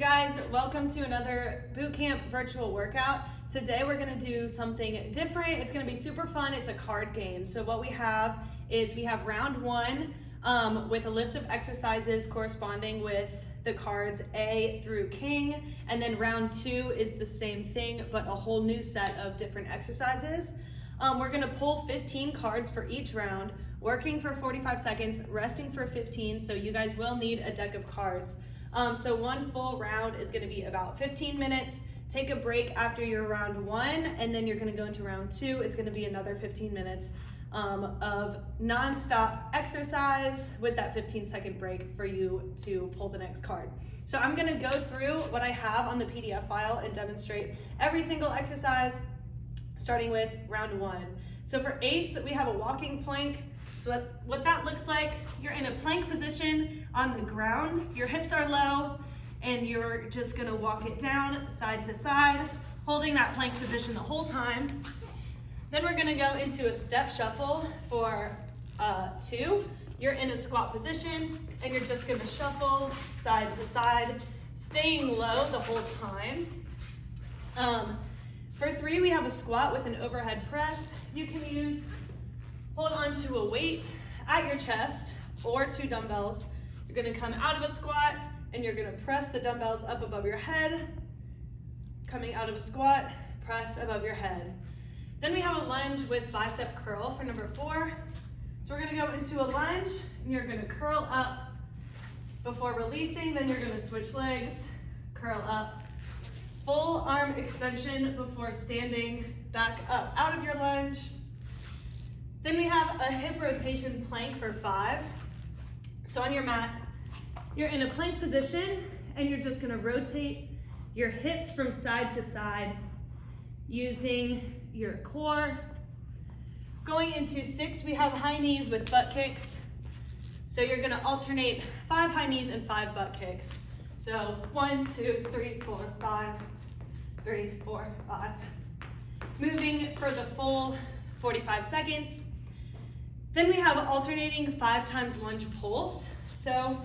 guys, welcome to another Bootcamp virtual workout. Today we're gonna do something different. It's gonna be super fun. It's a card game. So what we have is we have round one with a list of exercises corresponding with the cards A through King. And then round two is the same thing, but a whole new set of different exercises. We're gonna pull 15 cards for each round, working for 45 seconds, resting for 15, so you guys will need a deck of cards. So one full round is gonna be about 15 minutes. Take a break after your round one, and then you're gonna go into round two. It's gonna be another 15 minutes of non-stop exercise with that 15-second break for you to pull the next card. So I'm gonna go through what I have on the PDF file and demonstrate every single exercise, starting with round one. So for ace, we have a walking plank. So what that looks like, you're in a plank position on the ground, your hips are low, and you're just gonna walk it down side to side, holding that plank position the whole time. Then we're gonna go into a step shuffle for two. You're in a squat position, and you're just gonna shuffle side to side, staying low the whole time. For three, we have a squat with an overhead press. You can hold onto a weight at your chest or two dumbbells. You're gonna come out of a squat and you're gonna press the dumbbells up above your head. Coming out of a squat, press above your head. Then we have a lunge with bicep curl for number four. So we're gonna go into a lunge and you're gonna curl up before releasing, then you're gonna switch legs, curl up. Full arm extension before standing back up out of your lunge. Then we have a hip rotation plank for five. So on your mat, you're in a plank position and you're just gonna rotate your hips from side to side using your core. Going into six, we have high knees with butt kicks. So you're gonna alternate 5 high knees and 5 butt kicks. So 1, 2, 3, 4, 5, 3, 4, 5. Moving for the full 45 seconds. Then we have alternating 5 times lunge pulse. So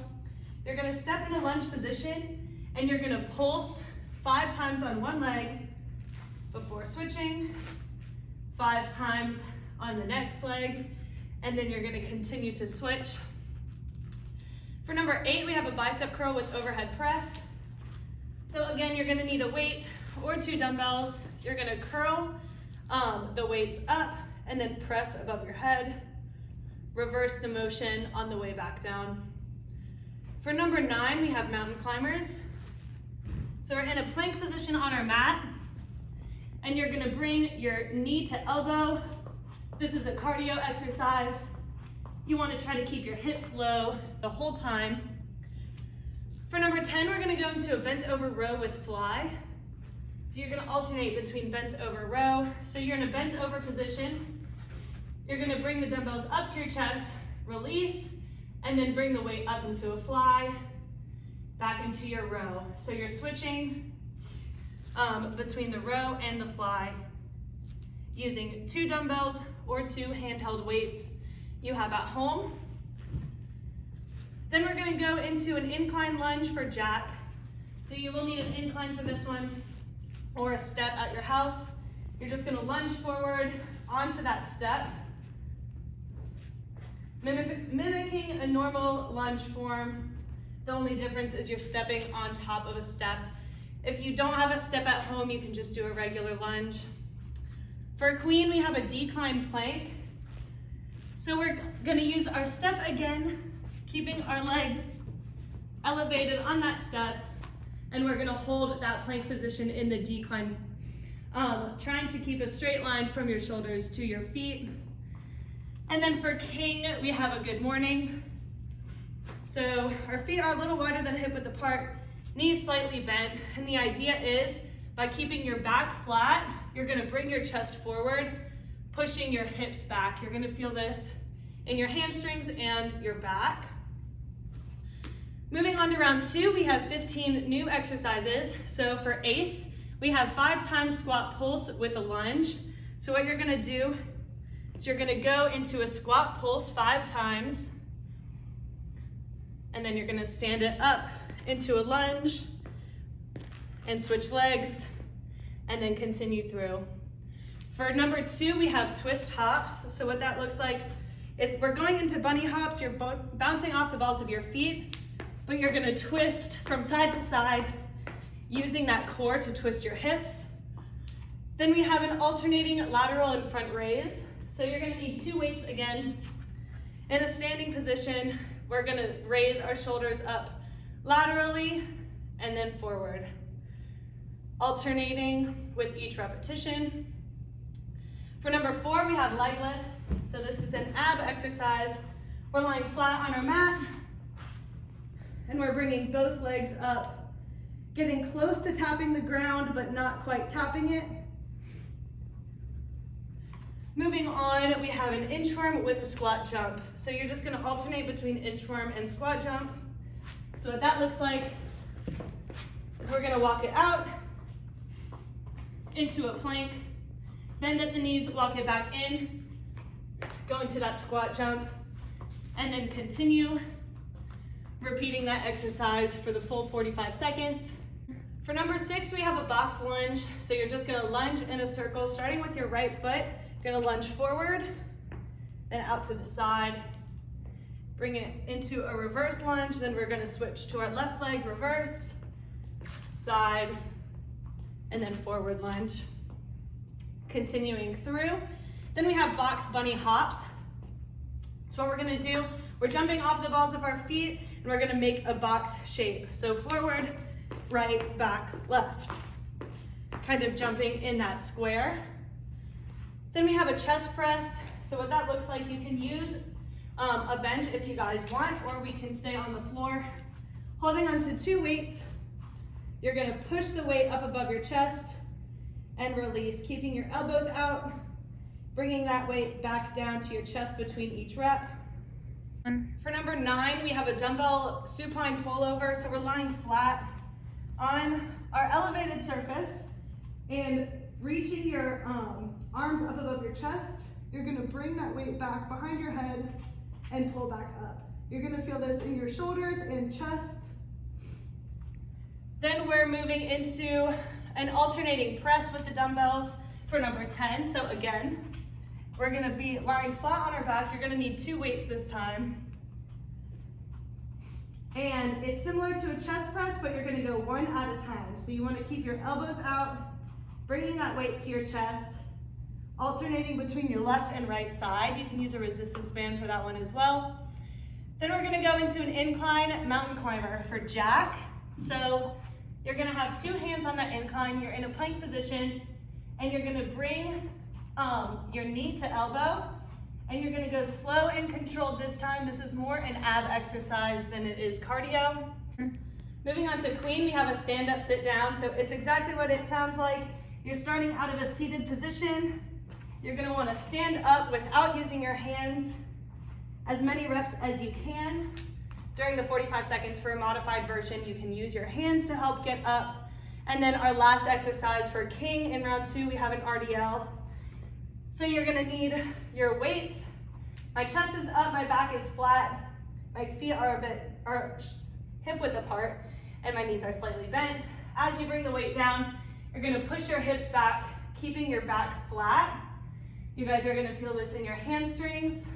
you're gonna step in the lunge position and you're gonna pulse 5 times on one leg before switching, 5 times on the next leg, and then you're gonna continue to switch. For number 8, we have a bicep curl with overhead press. So again, you're gonna need a weight or 2 dumbbells. You're gonna curl the weights up and then press above your head. Reverse the motion on the way back down. For number 9, we have mountain climbers. So we're in a plank position on our mat, and you're gonna bring your knee to elbow. This is a cardio exercise. You wanna try to keep your hips low the whole time. For number 10, we're gonna go into a bent over row with fly. So you're gonna alternate between bent over row. So you're in a bent over position. You're gonna bring the dumbbells up to your chest, release, and then bring the weight up into a fly, back into your row. So you're switching between the row and the fly using 2 dumbbells or 2 handheld weights you have at home. Then we're gonna go into an incline lunge for jack. So you will need an incline for this one or a step at your house. You're just gonna lunge forward onto that step, mimicking a normal lunge form. The only difference is you're stepping on top of a step. If you don't have a step at home, you can just do a regular lunge. For queen, we have a decline plank. So we're gonna use our step again, keeping our legs elevated on that step, and we're gonna hold that plank position in the decline, trying to keep a straight line from your shoulders to your feet. And then for king, we have a good morning. So our feet are a little wider than hip width apart, knees slightly bent, and the idea is by keeping your back flat, you're gonna bring your chest forward, pushing your hips back. You're gonna feel this in your hamstrings and your back. Moving on to round 2, we have 15 new exercises. So for ace, we have 5 times squat pulse with a lunge. So what you're gonna do is you're gonna go into a squat pulse 5 times, and then you're gonna stand it up into a lunge, and switch legs, and then continue through. For number 2, we have twist hops. So what that looks like, we're going into bunny hops. You're bouncing off the balls of your feet, but you're gonna twist from side to side, using that core to twist your hips. Then we have an alternating lateral and front raise. So you're gonna need 2 weights again. In a standing position, we're gonna raise our shoulders up laterally and then forward, alternating with each repetition. For number 4, we have leg lifts. So this is an ab exercise. We're lying flat on our mat, and we're bringing both legs up, getting close to tapping the ground, but not quite tapping it. Moving on, we have an inchworm with a squat jump. So you're just gonna alternate between inchworm and squat jump. So what that looks like is we're gonna walk it out into a plank, bend at the knees, walk it back in, go into that squat jump, and then continue repeating that exercise for the full 45 seconds. For number 6, we have a box lunge. So you're just gonna lunge in a circle, starting with your right foot. You're gonna lunge forward, then out to the side. Bring it into a reverse lunge, then we're gonna switch to our left leg, reverse, side, and then forward lunge. Continuing through. Then we have box bunny hops. So what we're gonna do, we're jumping off the balls of our feet, and we're gonna make a box shape. So forward, right, back, left. Kind of jumping in that square. Then we have a chest press. So what that looks like, you can use a bench if you guys want, or we can stay on the floor. Holding onto 2 weights, you're gonna push the weight up above your chest and release, keeping your elbows out, bringing that weight back down to your chest between each rep. For number 9, we have a dumbbell supine pullover. So we're lying flat on our elevated surface and reaching your arms up above your chest. You're gonna bring that weight back behind your head and pull back up. You're gonna feel this in your shoulders and chest. Then we're moving into an alternating press with the dumbbells for number 10. So again, we're gonna be lying flat on our back. You're gonna need 2 weights this time. And it's similar to a chest press, but you're gonna go 1 at a time. So you wanna keep your elbows out, bringing that weight to your chest, alternating between your left and right side. You can use a resistance band for that one as well. Then we're gonna go into an incline mountain climber for jack. So you're gonna have 2 hands on that incline. You're in a plank position, and you're gonna bring your knee to elbow, and you're gonna go slow and controlled this time. This is more an ab exercise than it is cardio. Moving on to queen, we have a stand up, sit down. So it's exactly what it sounds like. You're starting out of a seated position. You're gonna wanna stand up without using your hands, as many reps as you can. During the 45 seconds for a modified version, you can use your hands to help get up. And then our last exercise for king in round 2, we have an RDL. So you're gonna need your weights. My chest is up, my back is flat, my feet are hip width apart, and my knees are slightly bent. As you bring the weight down, you're gonna push your hips back, keeping your back flat. You guys are gonna feel this in your hamstrings.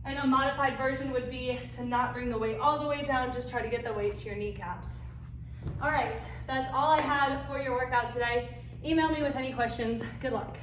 And a modified version would be to not bring the weight all the way down, just try to get the weight to your kneecaps. All right, that's all I had for your workout today. Email me with any questions. Good luck.